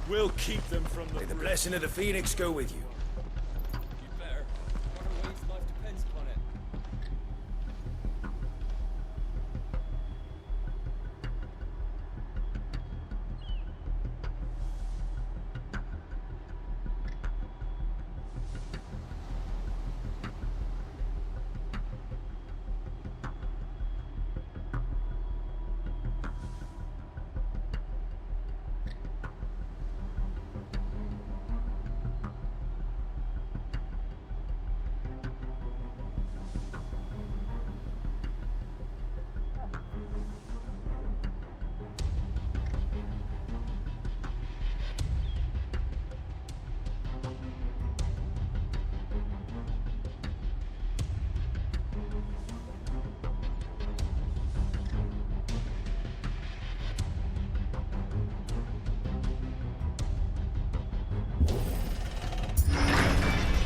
We'll keep them from the... May the blessing of the Phoenix go with you. You better. What a waste life depends upon it.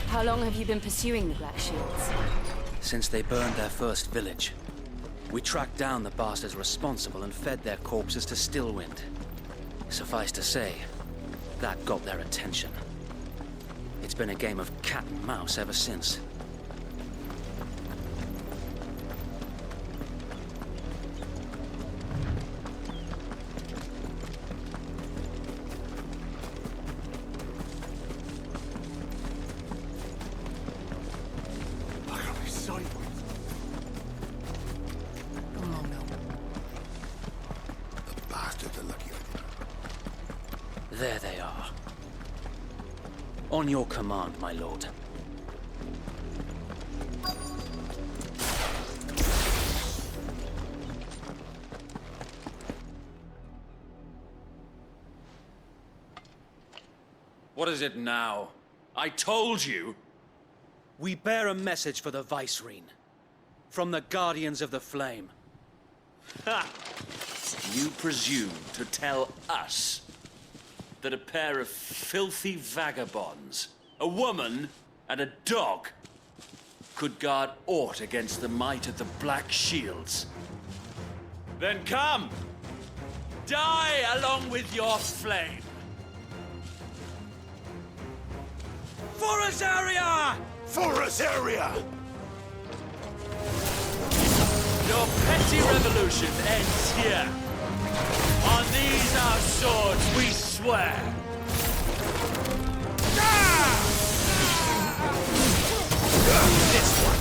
How long have you been pursuing the Black Shields? Since they burned their first village. We tracked down the bastards responsible and fed their corpses to Stillwind. Suffice to say, that got their attention. It's been a game of cat and mouse ever since. There they are. On your command, my lord. What is it now? I told you! We bear a message for the Vicereine. From the Guardians of the Flame. Ha! You presume to tell us that a pair of filthy vagabonds, a woman and a dog, could guard aught against the might of the Black Shields? Then come! Die along with your flame! For Azaria! For Azaria! Your petty revolution ends here. On these our swords we swear. This one.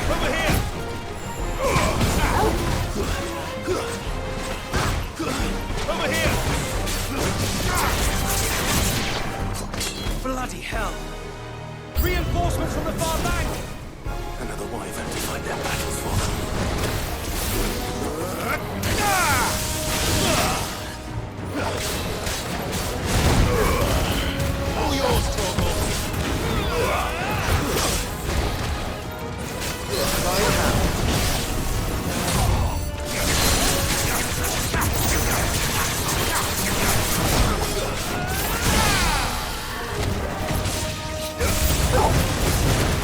Over here! Over here! Bloody hell! Reinforcements from the far bank! Another wyvern to fight their battles for them. All yours, Torgal!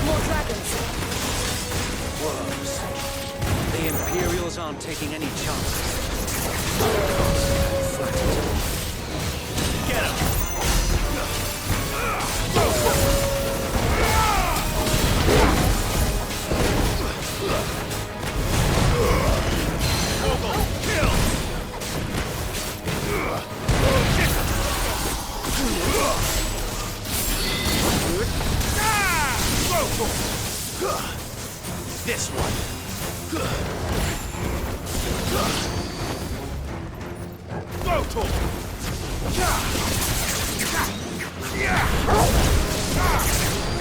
More dragons! Worms. The Imperials aren't taking any chances. Get him! This one. Go, Torgal!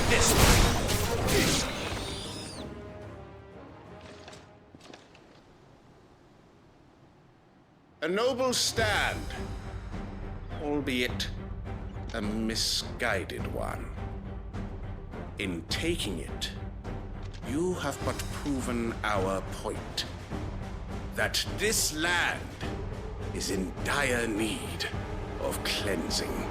This one. A noble stand, albeit a misguided one. In taking it, you have but proven our point. That this land is in dire need of cleansing.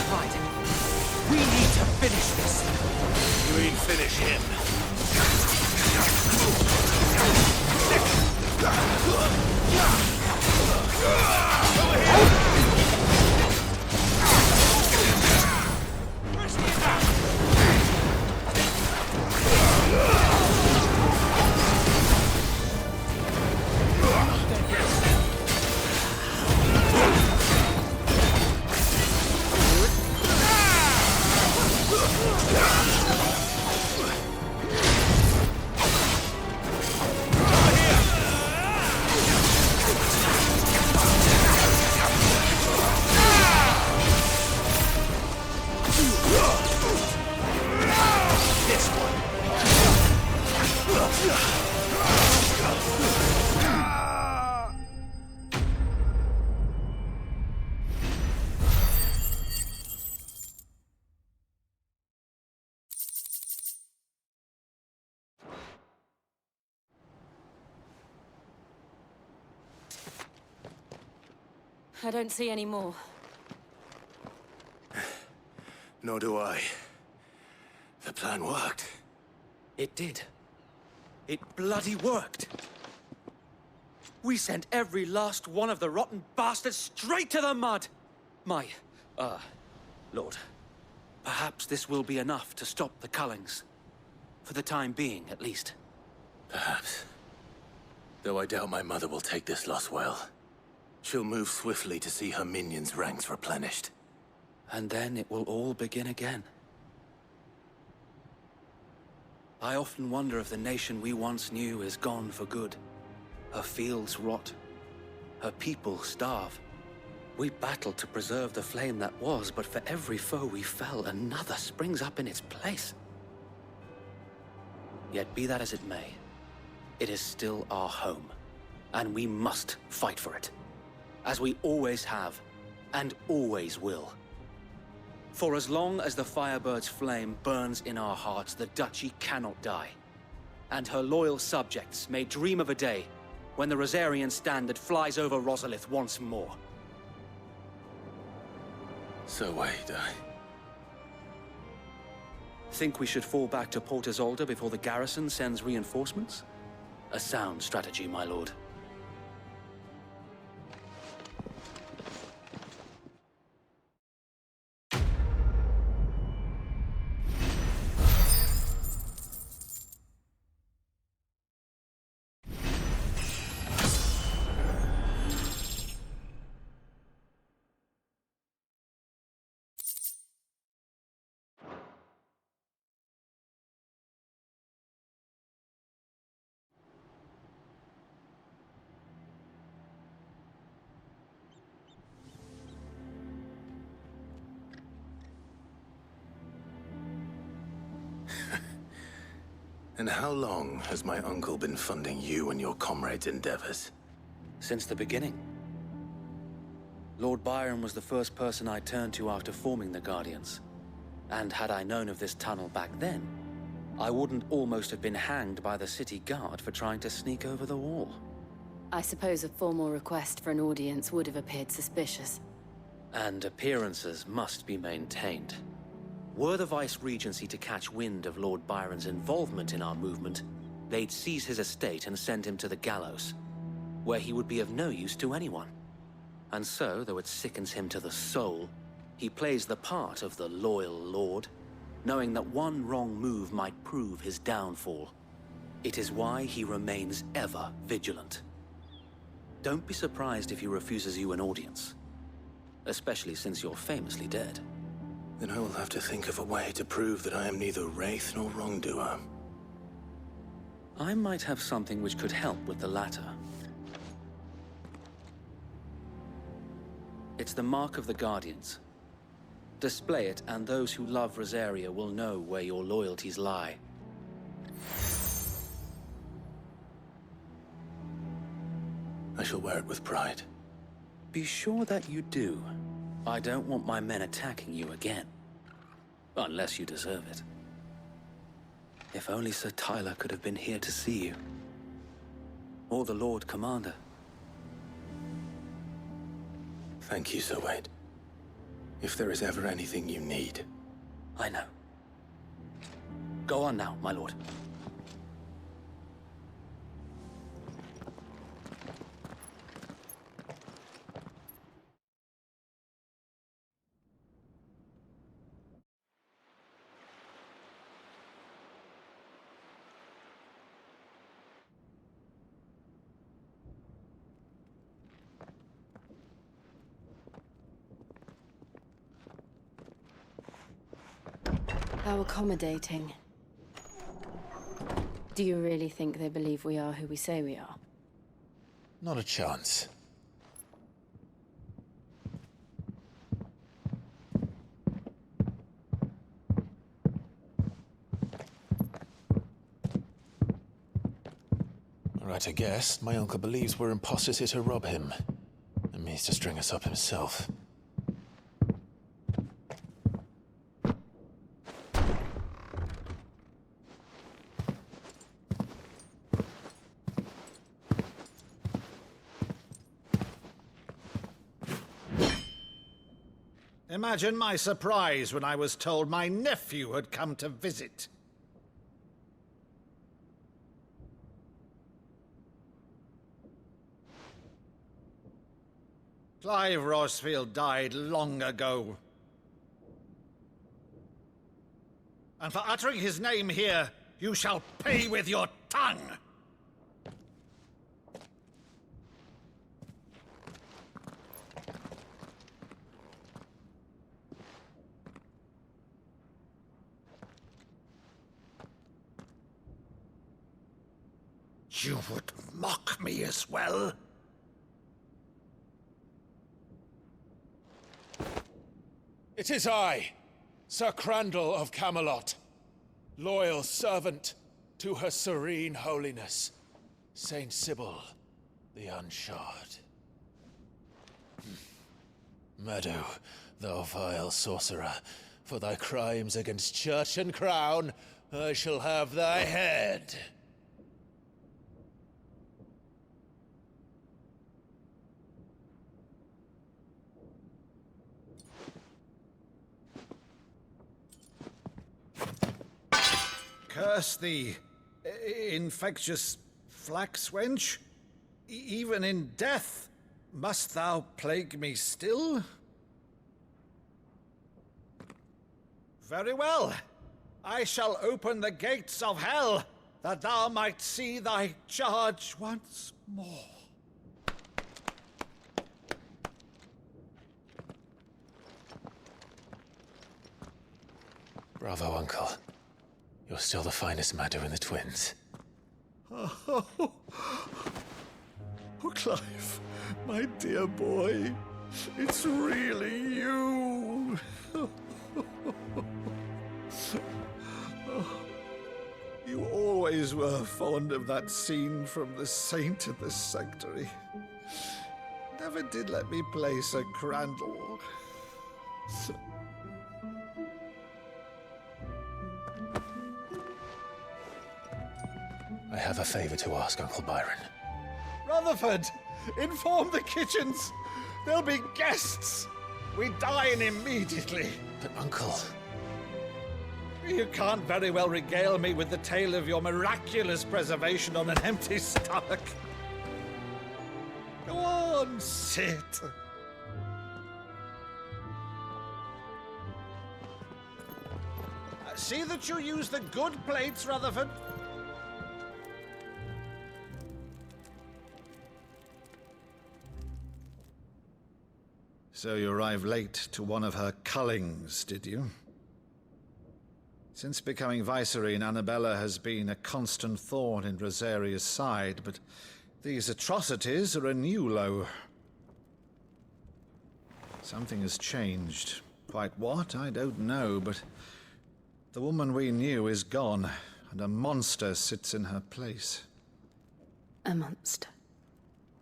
Pride. We need to finish this. You mean finish him? I don't see any more. Nor do I. The plan worked. It did. It bloody worked. We sent every last one of the rotten bastards straight to the mud! My, Lord, perhaps this will be enough to stop the Cullings. For the time being, at least. Perhaps. Though I doubt my mother will take this loss well. She'll move swiftly to see her minions' ranks replenished. And then it will all begin again. I often wonder if the nation we once knew is gone for good. Her fields rot. Her people starve. We battled to preserve the flame that was, but for every foe we fell, another springs up in its place. Yet be that as it may, it is still our home, and we must fight for it. As we always have, and always will. For as long as the Firebird's flame burns in our hearts, the Duchy cannot die. And her loyal subjects may dream of a day when the Rosarian standard flies over Rosalith once more. So wait, Think we should fall back to Port Isolde before the garrison sends reinforcements? A sound strategy, my lord. And how long has my uncle been funding you and your comrades' endeavors? Since the beginning. Lord Byron was the first person I turned to after forming the Guardians. And had I known of this tunnel back then, I wouldn't almost have been hanged by the city guard for trying to sneak over the wall. I suppose a formal request for an audience would have appeared suspicious. And appearances must be maintained. Were the Vice-Regency to catch wind of Lord Byron's involvement in our movement, they'd seize his estate and send him to the gallows, where he would be of no use to anyone. And so, though it sickens him to the soul, he plays the part of the loyal lord, knowing that one wrong move might prove his downfall. It is why he remains ever vigilant. Don't be surprised if he refuses you an audience, especially since you're famously dead. Then I will have to think of a way to prove that I am neither wraith nor wrongdoer. I might have something which could help with the latter. It's the Mark of the Guardians. Display it, and those who love Rosaria will know where your loyalties lie. I shall wear it with pride. Be sure that you do. I don't want my men attacking you again. Unless you deserve it. If only Sir Tyler could have been here to see you. Or the Lord Commander. Thank you, Sir Wade. If there is ever anything you need. I know. Go on now, my lord. How accommodating. Do you really think they believe we are who we say we are? Not a chance. Right, I guess. My uncle believes we're imposters here to rob him. And means to string us up himself. Imagine my surprise when I was told my nephew had come to visit. Clive Rosfield died long ago. And for uttering his name here, you shall pay with your tongue! You would mock me as well? It is I, Sir Crandall of Camelot, loyal servant to Her Serene Holiness, Saint Sybil the Unshod. Meadow, thou vile sorcerer, for thy crimes against church and crown, I shall have thy head. Curse thee, infectious flax wench. Even in death, must thou plague me still? Very well. I shall open the gates of hell, that thou might see thy charge once more. Bravo, Uncle. You're still the finest Meadow in the twins. Oh, Clive, my dear boy, it's really you. You always were fond of that scene from The Saint in the Sanctuary. Never did let me play Sir Crandall. I have a favor to ask, Uncle Byron. Rutherford, inform the kitchens. There'll be guests. We dine immediately. But, Uncle... You can't very well regale me with the tale of your miraculous preservation on an empty stomach. Go on, sit. See that you use the good plates, Rutherford. So you arrived late to one of her cullings, did you? Since becoming Vicereine, Annabella has been a constant thorn in Rosaria's side, but these atrocities are a new low. Something has changed. Quite what, I don't know, but the woman we knew is gone, and a monster sits in her place. A monster.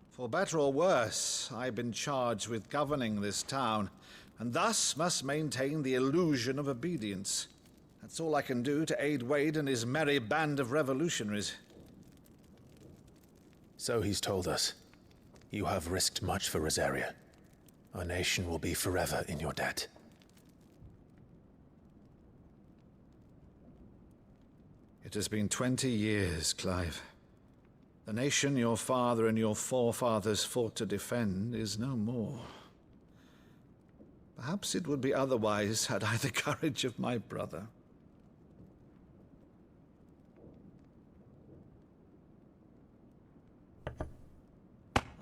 For better or worse, I've been charged with governing this town, and thus must maintain the illusion of obedience. That's all I can do to aid Wade and his merry band of revolutionaries. So he's told us. You have risked much for Rosaria. Our nation will be forever in your debt. It has been 20 years, Clive. The nation your father and your forefathers fought to defend is no more. Perhaps it would be otherwise had I the courage of my brother.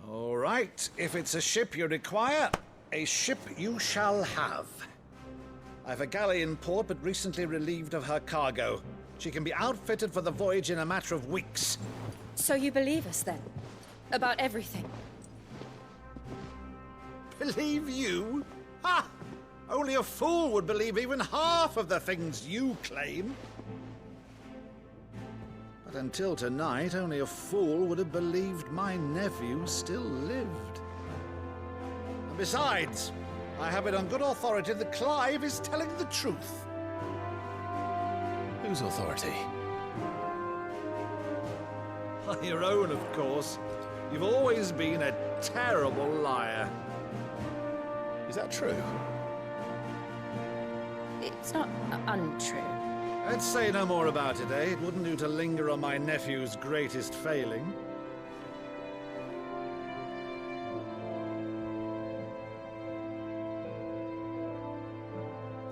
All right, if it's a ship you require, a ship you shall have. I've a galley in port, but recently relieved of her cargo. She can be outfitted for the voyage in a matter of weeks. So you believe us then? About everything? Believe you? Ha! Only a fool would believe even half of the things you claim. But until tonight, only a fool would have believed my nephew still lived. And besides, I have it on good authority that Clive is telling the truth. Whose authority? Your own, of course. You've always been a terrible liar. Is that true? It's not untrue. Let's say no more about it, eh? It wouldn't do to linger on my nephew's greatest failing.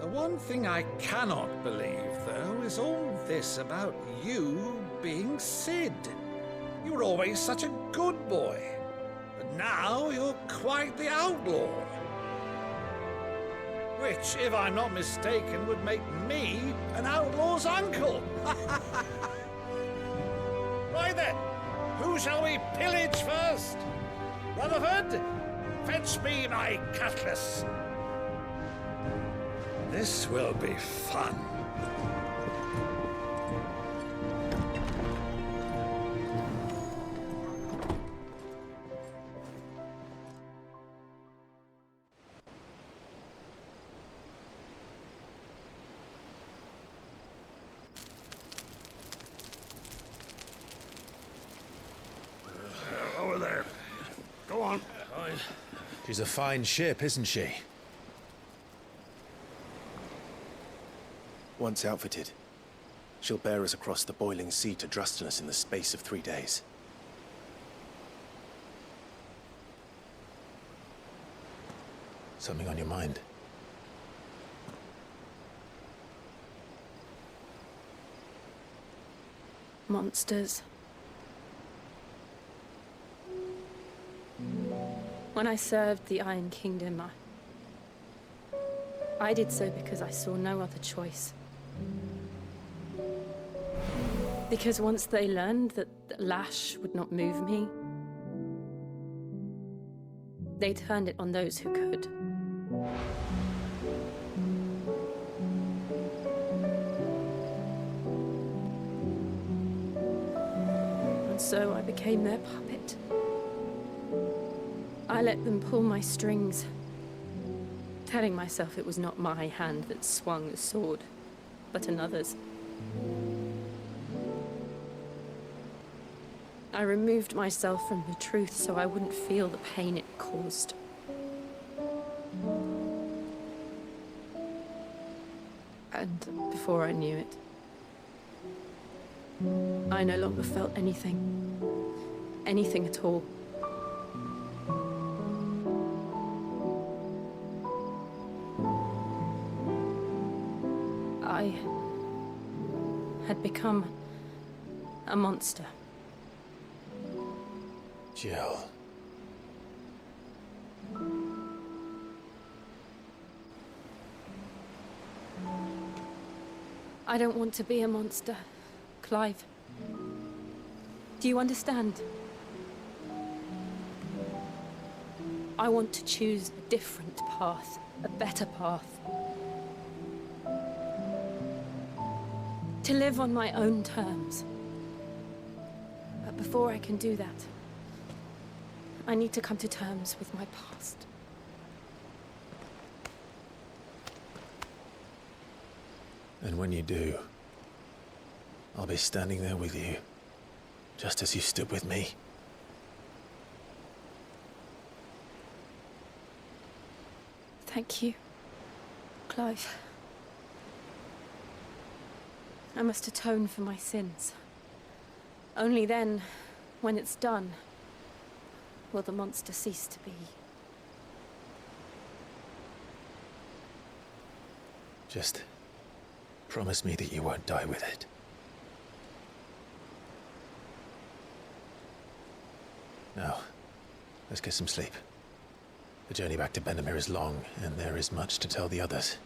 The one thing I cannot believe, though, is all this about you being Cid. You were always such a good boy, but now you're quite the outlaw. Which, if I'm not mistaken, would make me an outlaw's uncle. Right then, who shall we pillage first? Rutherford, fetch me my cutlass. This will be fun. Over there. Go on. She's a fine ship, isn't she? Once outfitted, she'll bear us across the boiling sea to Drustinus in the space of 3 days. Something on your mind? Monsters. When I served the Iron Kingdom, I did so because I saw no other choice. Because once they learned that the lash would not move me, they turned it on those who could. And so I became their puppet. I let them pull my strings, telling myself it was not my hand that swung the sword, but another's. I removed myself from the truth so I wouldn't feel the pain it caused. And before I knew it, I no longer felt anything. Anything at all. I had become a monster. Jill. I don't want to be a monster, Clive. Do you understand? I want to choose a different path, a better path. To live on my own terms. But before I can do that, I need to come to terms with my past. And when you do, I'll be standing there with you, just as you stood with me. Thank you, Clive. I must atone for my sins. Only then, when it's done, will the monster cease to be. Just promise me that you won't die with it. Now, let's get some sleep. The journey back to Benamir is long, and there is much to tell the others.